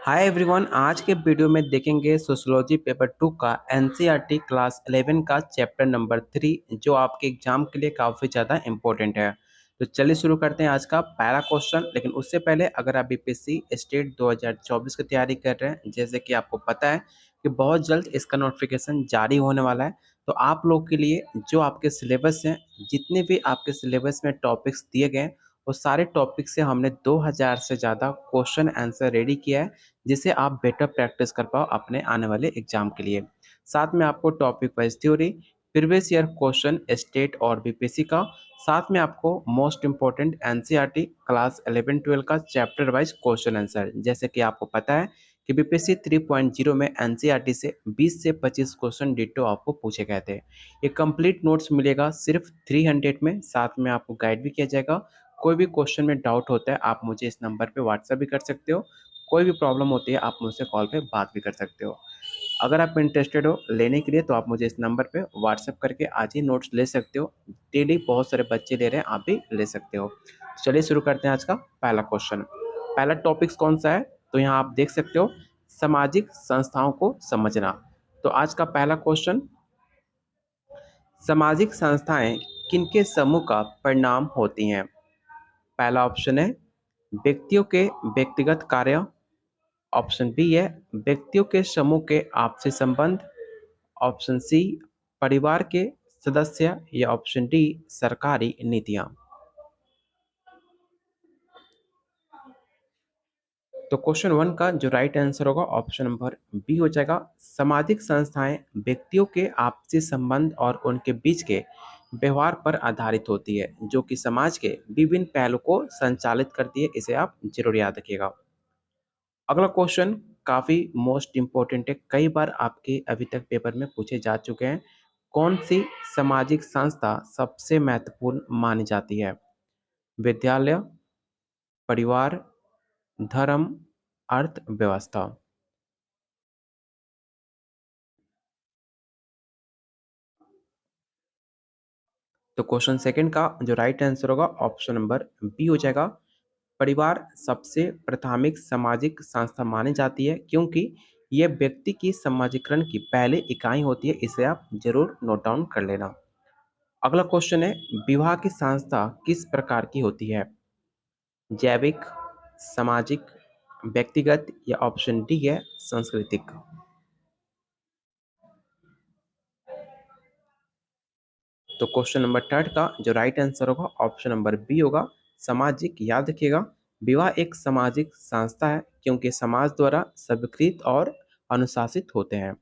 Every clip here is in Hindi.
हाय एवरीवन, आज के वीडियो में देखेंगे सोशियोलॉजी पेपर 2 का एनसीईआरटी क्लास 11 का चैप्टर नंबर 3 जो आपके एग्जाम के लिए काफ़ी ज़्यादा इम्पोर्टेंट है। तो चलिए शुरू करते हैं आज का पहला क्वेश्चन। लेकिन उससे पहले अगर आप बीपीएससी स्टेट 2024 की तैयारी कर रहे हैं, जैसे कि आपको पता है कि बहुत जल्द इसका नोटिफिकेशन जारी होने वाला है, तो आप लोग के लिए जो आपके सिलेबस हैं, जितने भी आपके सिलेबस में टॉपिक्स दिए गए हैं, वो सारे टॉपिक से हमने 2000 से ज़्यादा क्वेश्चन आंसर रेडी किया है, जिससे आप बेटर प्रैक्टिस कर पाओ अपने आने वाले एग्जाम के लिए। साथ में आपको topic wise theory, previous year question state और बीपीएससी का, साथ में आपको मोस्ट इंपॉर्टेंट एनसीईआरटी क्लास 11-12 का चैप्टर वाइज क्वेश्चन आंसर। जैसे कि आपको पता है कि बीपीएससी 3.0 में एनसीईआरटी से 20 से 25 क्वेश्चन डिटो आपको पूछे गए थे। ये कंप्लीट नोट्स मिलेगा सिर्फ 300 में, साथ में आपको गाइड भी किया जाएगा। कोई भी क्वेश्चन में डाउट होता है आप मुझे इस नंबर पे व्हाट्सएप भी कर सकते हो। कोई भी प्रॉब्लम होती है आप मुझसे कॉल पे बात भी कर सकते हो। अगर आप इंटरेस्टेड हो लेने के लिए तो आप मुझे इस नंबर पे व्हाट्सएप करके आज ही नोट्स ले सकते हो। डेली बहुत सारे बच्चे ले रहे हैं, आप भी ले सकते हो। चलिए शुरू करते हैं आज का पहला क्वेश्चन। पहला टॉपिक्स कौन सा है? तो यहाँ आप देख सकते हो, सामाजिक संस्थाओं को समझना। तो आज का पहला क्वेश्चन, सामाजिक संस्थाएं किनके समूह का परिणाम होती हैं? पहला ऑप्शन है व्यक्तियों के व्यक्तिगत कार्य। ऑप्शन बी है व्यक्तियों के समूह के आपसी संबंध। ऑप्शन सी परिवार के सदस्य, या ऑप्शन डी सरकारी नीतियां। तो क्वेश्चन वन का जो राइट आंसर होगा ऑप्शन नंबर बी हो जाएगा। सामाजिक संस्थाएं व्यक्तियों के आपसी संबंध और उनके बीच के व्यवहार पर आधारित होती है, जो कि समाज के विभिन्न पहलू को संचालित करती है। इसे आप जरूर याद रखिएगा। अगला क्वेश्चन काफी मोस्ट इंपॉर्टेंट है, कई बार आपके अभी तक पेपर में पूछे जा चुके हैं। कौन सी सामाजिक संस्था सबसे महत्वपूर्ण मानी जाती है? विद्यालय, परिवार, धर्म, अर्थव्यवस्था। तो क्वेश्चन सेकंड का जो राइट आंसर होगा ऑप्शन नंबर बी हो जाएगा। परिवार सबसे प्राथमिक सामाजिक संस्था मानी जाती है, क्योंकि यह व्यक्ति की समाजीकरण की पहली इकाई होती है। इसे आप जरूर नोट डाउन कर लेना। अगला क्वेश्चन है, विवाह की संस्था किस प्रकार की होती है? जैविक, सामाजिक, व्यक्तिगत, या ऑप्शन डी है सांस्कृतिक। तो क्वेश्चन नंबर थर्ड का जो राइट आंसर होगा ऑप्शन नंबर बी होगा, सामाजिक। याद रखिएगा, विवाह एक सामाजिक संस्था है, क्योंकि समाज द्वारा स्वीकृत और अनुशासित होते हैं।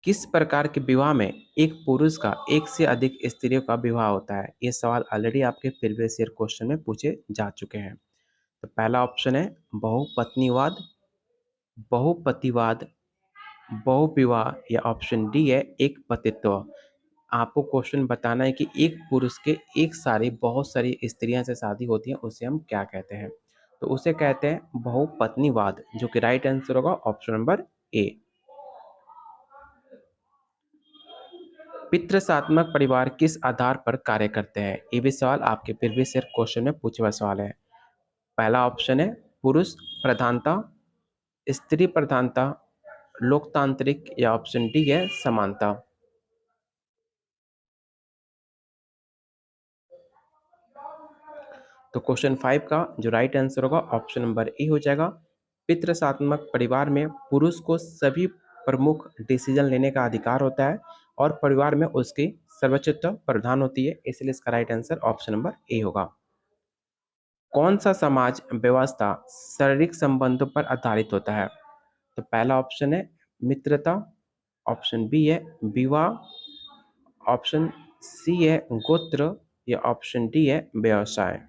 किस प्रकार के विवाह में एक पुरुष का एक से अधिक स्त्रियों का विवाह होता है? ये सवाल ऑलरेडी आपके प्रीवियस ईयर क्वेश्चन में पूछे जा चुके हैं। तो पहला ऑप्शन है बहुपत्नीवाद, बहुपतिवाद, बहुविवाह, या ऑप्शन डी है एक पतित्व। आपको क्वेश्चन बताना है कि एक पुरुष के एक सारी बहुत सारी स्त्रियां से शादी होती है, उसे हम क्या कहते हैं? तो उसे कहते हैं बहुपत्नीवाद, जो कि राइट आंसर होगा ऑप्शन नंबर ए। पितृसात्मक परिवार किस आधार पर कार्य करते हैं? ये भी सवाल आपके प्रीवियस ईयर क्वेश्चन में पूछे हुआ सवाल है। पहला ऑप्शन है पुरुष प्रधानता, स्त्री प्रधानता, लोकतांत्रिक, या ऑप्शन डी है समानता। तो क्वेश्चन 5 का जो राइट आंसर होगा ऑप्शन नंबर ए हो जाएगा। पितृसात्मक परिवार में पुरुष को सभी प्रमुख डिसीजन लेने का अधिकार होता है और परिवार में उसकी सर्वोच्चता प्रधान होती है, इसलिए इसका right answer option number A होगा। कौन सा समाज व्यवस्था शारीरिक संबंधों पर आधारित होता है? तो पहला ऑप्शन है मित्रता, ऑप्शन बी है विवाह, ऑप्शन सी है गोत्र, या ऑप्शन डी है व्यवसाय।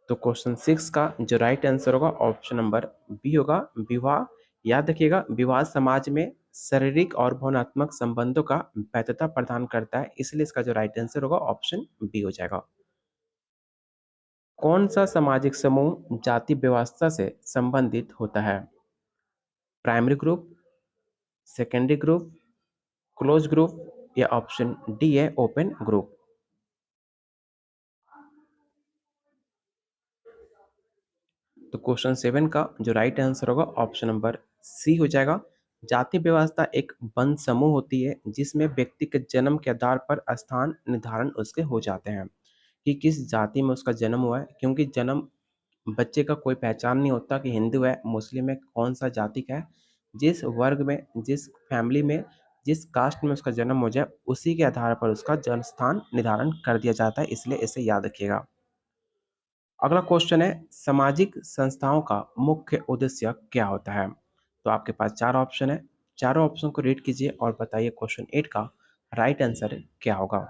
तो क्वेश्चन 6 का जो राइट आंसर होगा ऑप्शन नंबर बी होगा विवाह। याद रखिएगा, विवाह समाज में शारीरिक और भावनात्मक संबंधों का वैधता प्रदान करता है, इसलिए इसका जो राइट आंसर होगा ऑप्शन बी हो जाएगा। कौन सा सामाजिक समूह जाति व्यवस्था से संबंधित होता है? Primary group, secondary group, close group, या ऑप्शन डी है ओपन ग्रुप। तो क्वेश्चन 7 का जो राइट आंसर होगा ऑप्शन नंबर सी हो जाएगा। जाति व्यवस्था एक बंद समूह होती है जिसमें व्यक्ति के जन्म के आधार पर स्थान निर्धारण उसके हो जाते हैं कि किस जाति में उसका जन्म हुआ है, क्योंकि जन्म बच्चे का कोई पहचान नहीं होता कि हिंदू है, मुस्लिम है, कौन सा जाति का है। जिस वर्ग में, जिस फैमिली में, जिस कास्ट में उसका जन्म हो जाए, उसी के आधार पर उसका जन्म स्थान निर्धारण कर दिया जाता है, इसलिए इसे याद रखिएगा। अगला क्वेश्चन है सामाजिक संस्थाओं का मुख्य उद्देश्य क्या होता है। तो आपके पास चार ऑप्शन है, चारों ऑप्शन को रीड कीजिए और बताइए क्वेश्चन 8 का राइट आंसर क्या होगा।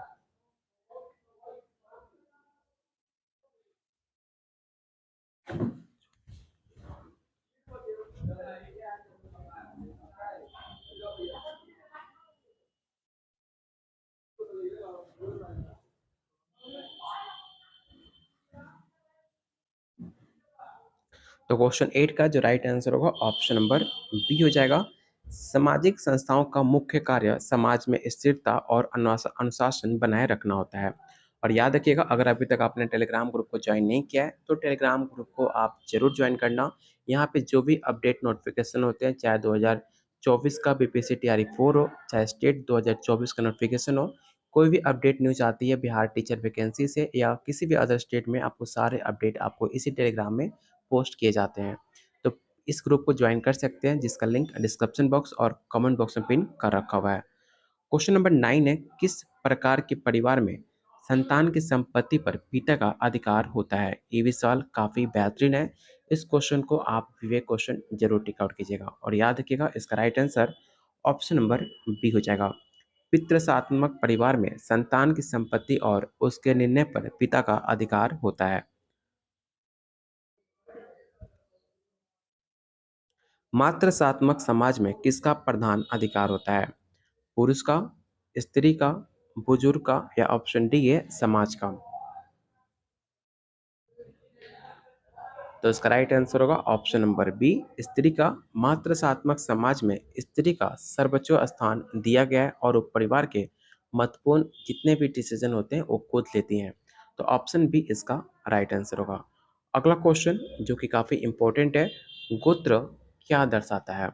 तो क्वेश्चन 8 का जो राइट आंसर होगा ऑप्शन नंबर बी हो जाएगा। सामाजिक संस्थाओं का मुख्य कार्य समाज में स्थिरता और अनुशासन बनाए रखना होता है। और याद रखिएगा, अगर अभी तक आपने टेलीग्राम ग्रुप को ज्वाइन नहीं किया है तो टेलीग्राम ग्रुप को आप जरूर ज्वाइन करना। यहाँ पे जो भी अपडेट नोटिफिकेशन होते हैं, चाहे 2024 का बीपीएससी तैयारी 4 हो, चाहे स्टेट 2024 का नोटिफिकेशन हो, कोई भी अपडेट न्यूज आती है बिहार टीचर वैकेंसी से या किसी भी अदर स्टेट में, आपको सारे अपडेट आपको इसी टेलीग्राम में पोस्ट किए जाते हैं। तो इस ग्रुप को ज्वाइन कर सकते हैं जिसका लिंक डिस्क्रिप्शन बॉक्स और कमेंट बॉक्स में पिन कर रखा हुआ है। क्वेश्चन नंबर 9 है किस प्रकार के परिवार में संतान की संपत्ति पर पिता का अधिकार होता है। ये भी सवाल काफी बेहतरीन है। इस क्वेश्चन को आप विवेक क्वेश्चन जरूर टिक आउट कीजिएगा और याद रखिएगा इसका right answer option number B हो जाएगा। पितृसात्मक परिवार में संतान की संपत्ति और उसके निर्णय पर पिता का अधिकार होता है। मातृसात्मक समाज में किसका प्रधान अधिकार होता है। पुरुष का, स्त्री का, बुजुर्ग का या ऑप्शन डी है समाज का। तो इसका राइट आंसर होगा ऑप्शन नंबर बी स्त्री का। मातृसात्मक समाज में स्त्री का सर्वोच्च स्थान दिया गया है और वो परिवार के महत्वपूर्ण जितने भी डिसीजन होते हैं वो खुद लेती हैं। तो ऑप्शन बी इसका राइट आंसर होगा। अगला क्वेश्चन जो कि काफी इंपॉर्टेंट है, गोत्र क्या दर्शाता है।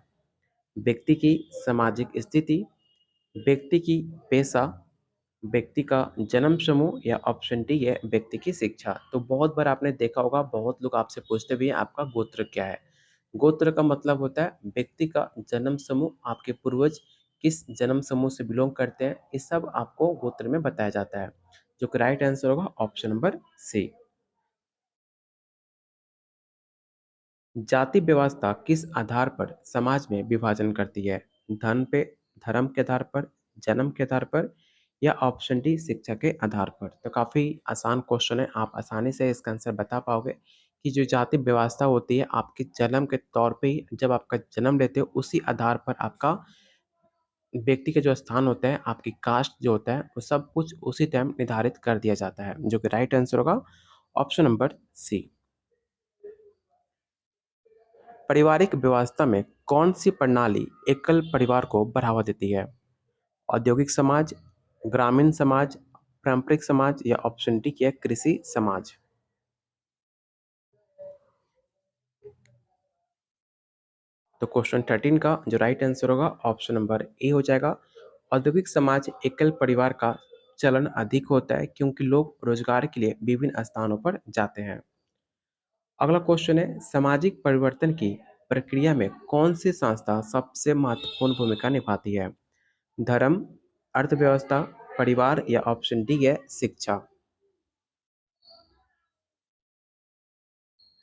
व्यक्ति की सामाजिक स्थिति, व्यक्ति की पेशा, व्यक्ति का जन्म समूह या ऑप्शन डी है व्यक्ति की शिक्षा। तो बहुत बार आपने देखा होगा, बहुत लोग आपसे पूछते भी हैं आपका गोत्र क्या है। गोत्र का मतलब होता है व्यक्ति का जन्म समूह, आपके पूर्वज किस जन्म समूह से बिलोंग करते हैं, ये सब आपको गोत्र में बताया जाता है। जो कि राइट आंसर होगा ऑप्शन नंबर सी। जाति व्यवस्था किस आधार पर समाज में विभाजन करती है। धन पे, धर्म के आधार पर, जन्म के आधार पर या ऑप्शन डी शिक्षा के आधार पर। तो काफ़ी आसान क्वेश्चन है, आप आसानी से इसका आंसर बता पाओगे कि जो जाति व्यवस्था होती है आपके जन्म के तौर पे ही, जब आपका जन्म लेते हो उसी आधार पर आपका व्यक्ति के जो स्थान होते हैं, आपकी कास्ट जो होता है, वो सब कुछ उसी टाइम निर्धारित कर दिया जाता है। जो कि राइट आंसर होगा ऑप्शन नंबर सी। पारिवारिक व्यवस्था में कौन सी प्रणाली एकल परिवार को बढ़ावा देती है। औद्योगिक समाज, ग्रामीण समाज, पारंपरिक समाज या ऑप्शन डी है कृषि समाज। तो क्वेश्चन 13 का जो राइट आंसर होगा ऑप्शन नंबर ए हो जाएगा। औद्योगिक समाज एकल परिवार का चलन अधिक होता है क्योंकि लोग रोजगार के लिए विभिन्न स्थानों पर जाते हैं। अगला क्वेश्चन है सामाजिक परिवर्तन की प्रक्रिया में कौन सी संस्था सबसे महत्वपूर्ण भूमिका निभाती है। धर्म, अर्थव्यवस्था, परिवार या ऑप्शन डी है शिक्षा।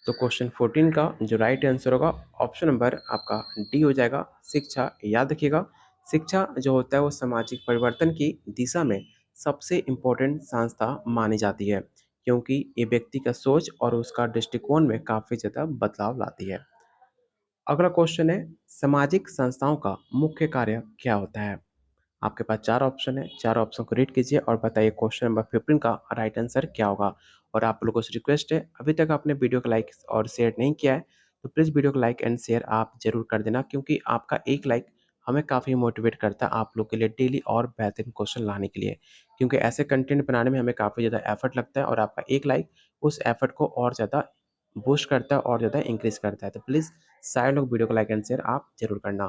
तो क्वेश्चन 14 का जो राइट आंसर होगा ऑप्शन नंबर आपका डी हो जाएगा शिक्षा। याद रखिएगा, शिक्षा जो होता है वो सामाजिक परिवर्तन की दिशा में सबसे इम्पोर्टेंट संस्था मानी जाती है क्योंकि ये व्यक्ति का सोच और उसका दृष्टिकोण में काफ़ी ज़्यादा बदलाव लाती है। अगला क्वेश्चन है सामाजिक संस्थाओं का मुख्य कार्य क्या होता है। आपके पास चार ऑप्शन है, चार ऑप्शन को रीड कीजिए और बताइए क्वेश्चन नंबर 15 का राइट आंसर क्या होगा। और आप लोगों से रिक्वेस्ट है, अभी तक आपने वीडियो को लाइक और शेयर नहीं किया है तो प्लीज़ वीडियो को लाइक एंड शेयर आप जरूर कर देना क्योंकि आपका एक लाइक हमें काफ़ी मोटिवेट करता है आप लोग के लिए डेली और बेहतरीन क्वेश्चन लाने के लिए। क्योंकि ऐसे कंटेंट बनाने में हमें काफ़ी ज़्यादा एफर्ट लगता है और आपका एक लाइक उस एफर्ट को और ज़्यादा बूस्ट करता है और ज़्यादा इंक्रीज़ करता है। तो प्लीज़ सारे लोग वीडियो को लाइक एंड शेयर आप ज़रूर करना।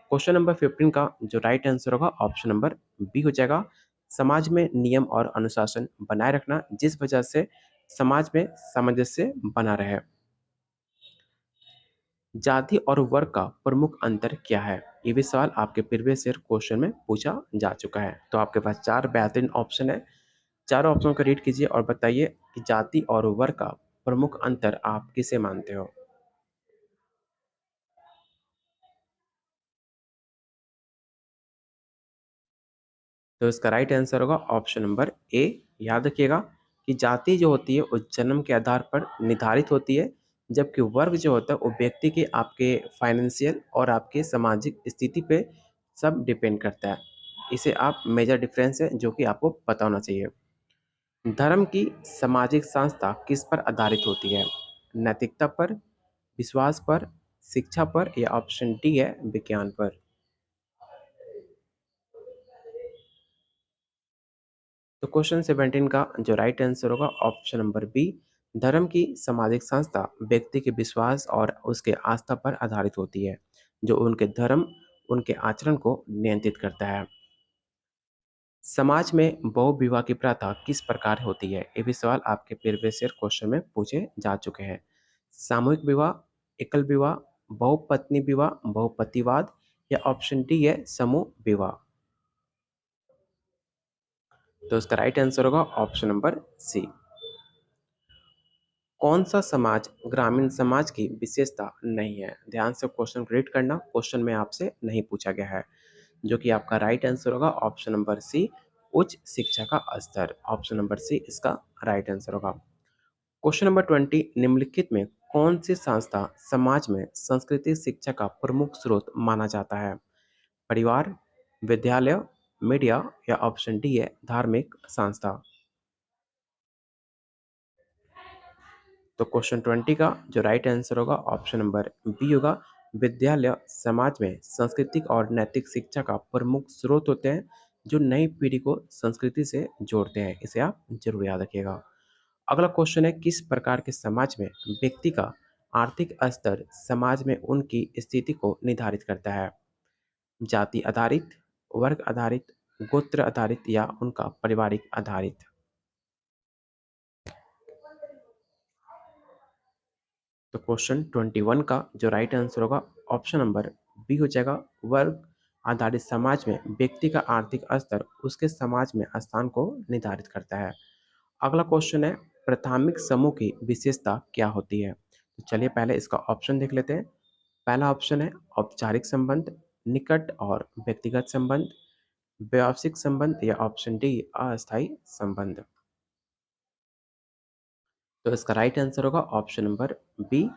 क्वेश्चन नंबर 15 का जो राइट आंसर होगा ऑप्शन नंबर बी हो जाएगा। समाज में नियम और अनुशासन बनाए रखना जिस वजह से समाज में सामंजस्य बना रहे। जाति और वर्ग का प्रमुख अंतर क्या है? ये भी सवाल आपके प्रीवियस ईयर क्वेश्चन में पूछा जा चुका है। तो आपके पास 4 बेहतरीन ऑप्शन है। चारों ऑप्शन को रीड कीजिए और बताइए कि जाति और वर्ग का प्रमुख अंतर आप किसे मानते हो? तो इसका राइट आंसर होगा ऑप्शन नंबर ए। याद रखिएगा कि जाति जो होती है वो जन्म के आधार पर निर्धारित होती है, जबकि वर्ग जो होता है वो व्यक्ति के आपके फाइनेंशियल और आपके सामाजिक स्थिति पे सब डिपेंड करता है। इसे आप मेजर डिफरेंस है जो कि आपको पता होना चाहिए। धर्म की सामाजिक संस्था किस पर आधारित होती है? नैतिकता पर, विश्वास पर, शिक्षा पर या ऑप्शन डी है विज्ञान पर। तो क्वेश्चन 17 का जो राइट आंसर होगा ऑप्शन नंबर बी। धर्म की सामाजिक संस्था व्यक्ति के विश्वास और उसके आस्था पर आधारित होती है, जो उनके धर्म उनके आचरण को नियंत्रित करता है। समाज में बहुविवाह की प्रथा किस प्रकार होती है? ये भी सवाल आपके प्रीवियस ईयर क्वेश्चन में पूछे जा चुके हैं। सामूहिक विवाह, एकल विवाह, बहुपत्नी विवाह, बहुपतिवाद या ऑप्शन डी है समूह विवाह। तो इसका राइट आंसर होगा ऑप्शन नंबर सी। कौन सा समाज ग्रामीण समाज की विशेषता नहीं है? ध्यान से क्वेश्चन को रीड करना, क्वेश्चन में आपसे नहीं पूछा गया है। जो कि आपका राइट आंसर होगा ऑप्शन नंबर सी, उच्च शिक्षा का स्तर। ऑप्शन नंबर सी इसका राइट आंसर होगा। क्वेश्चन नंबर 20, निम्नलिखित में कौन सी संस्था समाज में संस्कृति शिक्षा का प्रमुख स्रोत माना जाता है? परिवार, विद्यालय, मीडिया या ऑप्शन डी है धार्मिक संस्था। तो क्वेश्चन 20 का जो राइट आंसर होगा ऑप्शन नंबर बी होगा। विद्यालय समाज में सांस्कृतिक और नैतिक शिक्षा का प्रमुख स्रोत होते हैं जो नई पीढ़ी को संस्कृति से जोड़ते हैं। इसे आप जरूर याद रखिएगा। अगला क्वेश्चन है किस प्रकार के समाज में व्यक्ति का आर्थिक स्तर समाज में उनकी स्थिति को निर्धारित करता है? जाति आधारित, वर्ग आधारित, गोत्र आधारित या उनका पारिवारिक आधारित। तो क्वेश्चन 21 का जो राइट आंसर होगा ऑप्शन नंबर बी हो जाएगा। वर्ग आधारित समाज में व्यक्ति का आर्थिक स्तर उसके समाज में स्थान को निर्धारित करता है। अगला क्वेश्चन है प्राथमिक समूह की विशेषता क्या होती है? तो चलिए पहले इसका ऑप्शन देख लेते हैं। पहला ऑप्शन है औपचारिक संबंध, निकट और व्यक्तिगत संबंध, व्यावसायिक संबंध या ऑप्शन डी अस्थायी संबंध। तो इसका राइट आंसर होगा ऑप्शन नंबर बी।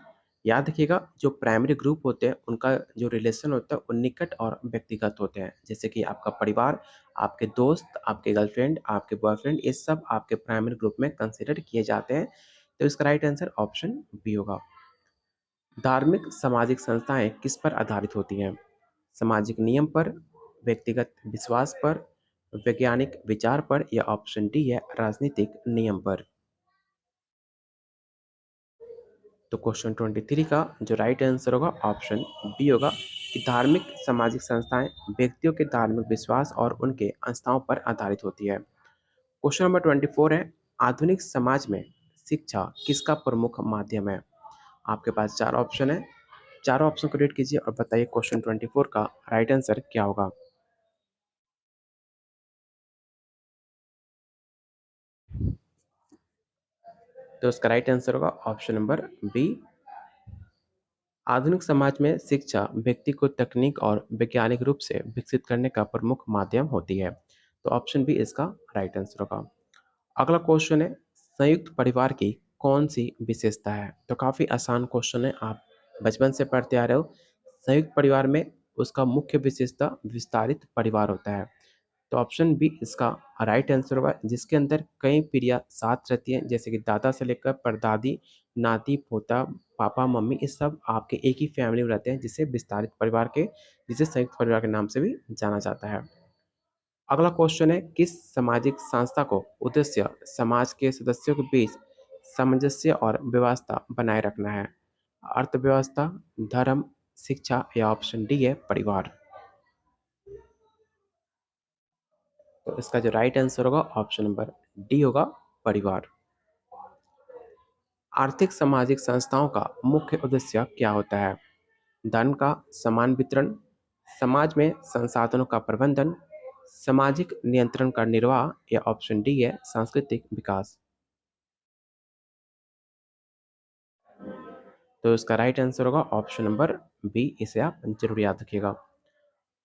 याद रखिएगा जो प्राइमरी ग्रुप होते हैं उनका जो रिलेशन होता है वो निकट और व्यक्तिगत होते हैं, जैसे कि आपका परिवार, आपके दोस्त, आपके गर्लफ्रेंड, आपके बॉयफ्रेंड, ये सब आपके प्राइमरी ग्रुप में कंसिडर किए जाते हैं। तो इसका राइट आंसर ऑप्शन बी होगा। धार्मिक सामाजिक संस्थाएं किस पर आधारित होती हैं? सामाजिक नियम पर, व्यक्तिगत विश्वास पर, वैज्ञानिक विचार पर या ऑप्शन डी है राजनीतिक नियम पर। तो क्वेश्चन 23 का जो राइट आंसर होगा ऑप्शन बी होगा कि धार्मिक सामाजिक संस्थाएं व्यक्तियों के धार्मिक विश्वास और उनके आस्थाओं पर आधारित होती है। क्वेश्चन नंबर 24 है आधुनिक समाज में शिक्षा किसका प्रमुख माध्यम है? आपके पास चार ऑप्शन है। चारों ऑप्शन को रीड कीजिए और बताइए क्वेश्चन 24 का राइट आंसर क्या होगा। तो उसका राइट आंसर होगा ऑप्शन नंबर बी। आधुनिक समाज में शिक्षा व्यक्ति को तकनीक और वैज्ञानिक रूप से विकसित करने का प्रमुख माध्यम होती है। तो ऑप्शन बी इसका राइट आंसर होगा। अगला क्वेश्चन है संयुक्त परिवार की कौन सी विशेषता है? तो काफ़ी आसान क्वेश्चन है, आप बचपन से पढ़ते आ रहे हो। संयुक्त परिवार में उसका मुख्य विशेषता विस्तारित परिवार होता है। तो ऑप्शन बी इसका राइट आंसर होगा, जिसके अंदर कई पीढ़ियाँ साथ रहती हैं, जैसे कि दादा से लेकर परदादी, नाती, पोता, पापा, मम्मी, ये सब आपके एक ही फैमिली में रहते हैं, जिसे विस्तारित परिवार के जिसे संयुक्त परिवार के नाम से भी जाना जाता है। अगला क्वेश्चन है, किस सामाजिक संस्था को उद्देश्य समाज के सदस्यों के बीच सामंजस्य और व्यवस्था बनाए रखना है? अर्थव्यवस्था, धर्म, शिक्षा या ऑप्शन डी है परिवार। तो इसका जो राइट आंसर होगा ऑप्शन नंबर डी होगा परिवार। आर्थिक सामाजिक संस्थाओं का मुख्य उद्देश्य क्या होता है? धन का समान वितरण, समाज में संसाधनों का प्रबंधन, सामाजिक नियंत्रण का निर्वाह या ऑप्शन डी है सांस्कृतिक विकास। तो इसका राइट आंसर होगा ऑप्शन नंबर बी, इसे आप जरूर याद रखिएगा।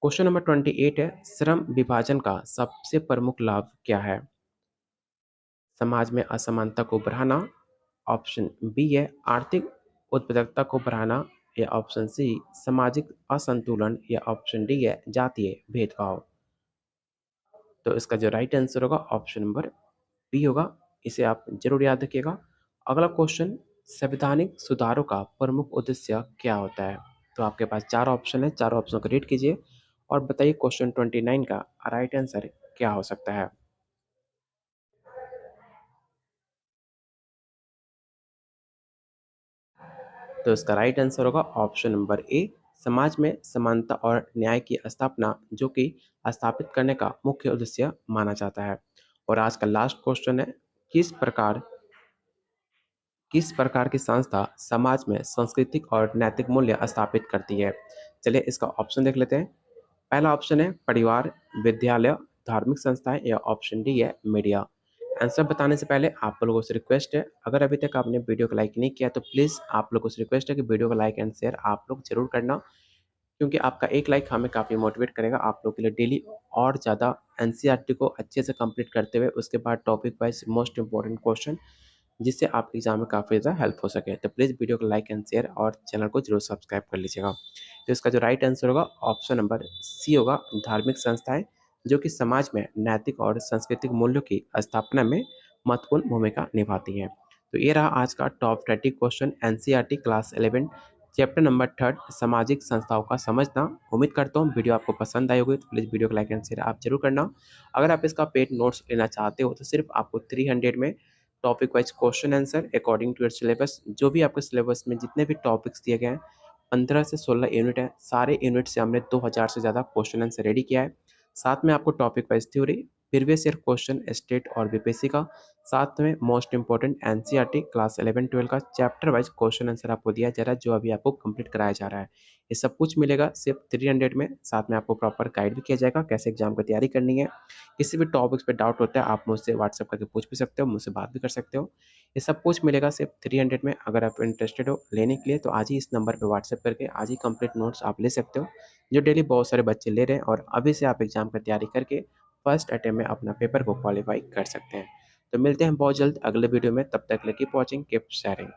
क्वेश्चन नंबर 28 है, श्रम विभाजन का सबसे प्रमुख लाभ क्या है? समाज में असमानता को बढ़ाना, ऑप्शन बी है आर्थिक उत्पादकता को बढ़ाना या ऑप्शन सी सामाजिक असंतुलन या ऑप्शन डी है जातीय भेदभाव। तो इसका जो राइट आंसर होगा ऑप्शन नंबर बी होगा, इसे आप जरूर याद रखिएगा। अगला क्वेश्चन, संवैधानिक सुधारों का प्रमुख उद्देश्य क्या होता है? तो आपके पास चार ऑप्शन है, चार ऑप्शन को रीड कीजिए और बताइए क्वेश्चन 29 का राइट आंसर क्या हो सकता है। तो इसका राइट आंसर होगा ऑप्शन नंबर ए, समाज में समानता और न्याय की स्थापना, जो कि स्थापित करने का मुख्य उद्देश्य माना जाता है। और आज का लास्ट क्वेश्चन है, किस प्रकार किस प्रकार की संस्था समाज में सांस्कृतिक और नैतिक मूल्य स्थापित करती है? चलिए इसका ऑप्शन देख लेते हैं। पहला ऑप्शन है परिवार, विद्यालय, धार्मिक संस्थाएं या ऑप्शन डी है मीडिया। आंसर बताने से पहले आप लोगों से रिक्वेस्ट है, अगर अभी तक आपने वीडियो को लाइक नहीं किया तो प्लीज़ आप लोगों से रिक्वेस्ट है कि वीडियो को लाइक एंड शेयर आप लोग जरूर करना, क्योंकि आपका एक लाइक हमें काफ़ी मोटिवेट करेगा आप लोग के लिए डेली और ज़्यादा एनसीईआरटी को अच्छे से कंप्लीट करते हुए उसके बाद topic wise most important question, जिससे आपके एग्जाम में काफ़ी ज़्यादा हेल्प हो सके। तो प्लीज़ वीडियो को लाइक एंड शेयर और चैनल को जरूर सब्सक्राइब कर लीजिएगा। तो इसका जो राइट आंसर होगा ऑप्शन नंबर सी होगा, धार्मिक संस्थाएं, जो कि समाज में नैतिक और सांस्कृतिक मूल्यों की स्थापना में महत्वपूर्ण भूमिका निभाती हैं। तो ये रहा आज का top 30 question NCERT class 11 chapter number 3 सामाजिक संस्थाओं का समझना। उम्मीद करता हूँ वीडियो आपको पसंद आई होगी, तो प्लीज़ वीडियो को लाइक एंड शेयर आप जरूर करना। अगर आप इसका पेड नोट्स लेना चाहते हो तो सिर्फ आपको 300 में topic wise question answer according to your syllabus, जो भी आपके सिलेबस में जितने भी टॉपिक्स दिए गए हैं 15 से 16 यूनिट है, सारे यूनिट से हमने 2000 से ज़्यादा क्वेश्चन आंसर रेडी किया है। साथ में आपको topic wise theory, previous year question state और बीपीएससी का, साथ में मोस्ट इंपॉर्टेंट एनसीईआरटी क्लास 11-12 का चैप्टर वाइज क्वेश्चन आंसर आपको दिया जा रहा है, जो अभी आपको कंप्लीट कराया जा रहा है। ये सब कुछ मिलेगा सिर्फ 300 में। साथ में आपको प्रॉपर गाइड भी किया जाएगा कैसे एग्जाम की तैयारी करनी है। किसी भी टॉपिक्स पे डाउट होता है आप मुझसे व्हाट्सएप करके पूछ भी सकते हो, मुझसे बात भी कर सकते हो। ये सब कुछ मिलेगा सिर्फ 300 में। अगर आप इंटरेस्टेड हो लेने के लिए तो आज ही इस नंबर पे व्हाट्सएप करके आज ही कंप्लीट नोट्स आप ले सकते हो, जो डेली बहुत सारे बच्चे ले रहे हैं, और अभी से आप एग्जाम की तैयारी करके फर्स्ट अटेम्प्ट में अपना पेपर को क्वालिफाई कर सकते हैं। तो मिलते हैं बहुत जल्द अगले वीडियो में, तब तक कीप वॉचिंग, कीप शेयरिंग।